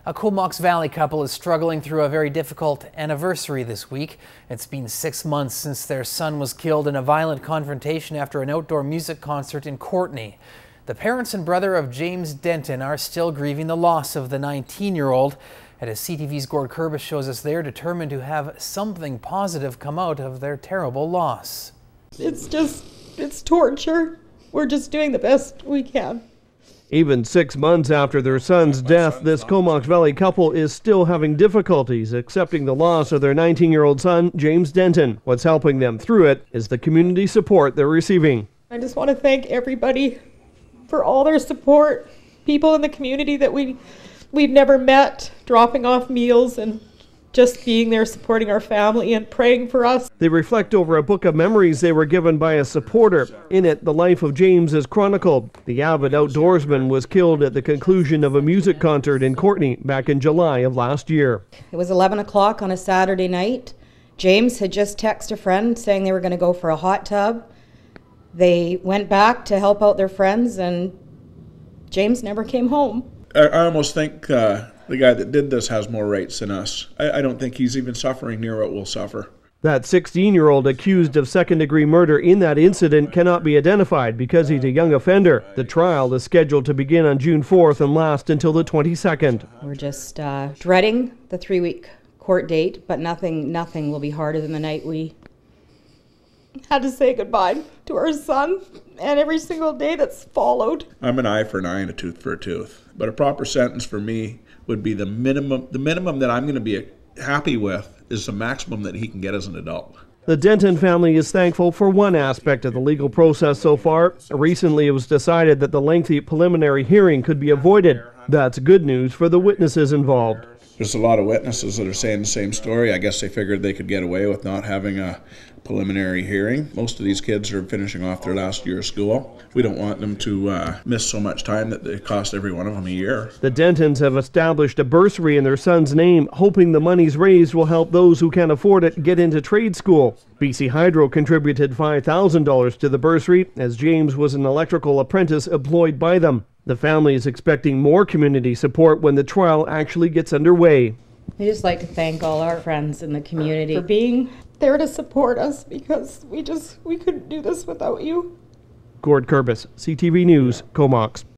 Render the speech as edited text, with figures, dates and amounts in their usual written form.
A Comox Valley couple is struggling through a very difficult anniversary this week. It's been 6 months since their son was killed in a violent confrontation after an outdoor music concert in Courtenay. The parents and brother of James Denton are still grieving the loss of the 19-year-old. And as CTV's Gord Kurbis shows us, they're determined to have something positive come out of their terrible loss. It's torture. We're just doing the best we can. Even 6 months after their son's death, this Comox Valley couple is still having difficulties accepting the loss of their 19-year-old son, James Denton. What's helping them through it is the community support they're receiving. I just want to thank everybody for all their support. People in the community that we've never met, dropping off meals and just being there supporting our family and praying for us. They reflect over a book of memories they were given by a supporter. In it, the life of James is chronicled. The avid outdoorsman was killed at the conclusion of a music concert in Courtenay back in July of last year. It was 11 o'clock on a Saturday night. James had just texted a friend saying they were going to go for a hot tub. They went back to help out their friends and James never came home. I almost think the guy that did this has more rights than us. I don't think he's even suffering near what we'll suffer. That 16-year-old accused of second-degree murder in that incident cannot be identified because he's a young offender. The trial is scheduled to begin on June 4th and last until the 22nd. We're just dreading the 3-week court date, but nothing will be harder than the night we Had to say goodbye to our son and every single day that's followed. I'm an eye for an eye and a tooth for a tooth. But a proper sentence for me would be the minimum. The minimum that I'm going to be happy with is the maximum that he can get as an adult. The Denton family is thankful for one aspect of the legal process so far. Recently, it was decided that the lengthy preliminary hearing could be avoided. That's good news for the witnesses involved. There's a lot of witnesses that are saying the same story. I guess they figured they could get away with not having a preliminary hearing. Most of these kids are finishing off their last year of school. We don't want them to miss so much time that it costs every one of them a year. The Dentons have established a bursary in their son's name, hoping the monies raised will help those who can't afford it get into trade school. BC Hydro contributed $5,000 to the bursary, as James was an electrical apprentice employed by them. The family is expecting more community support when the trial actually gets underway. I'd just like to thank all our friends in the community For being there to support us, because we couldn't do this without you. Gord Kurbis, CTV News, Comox.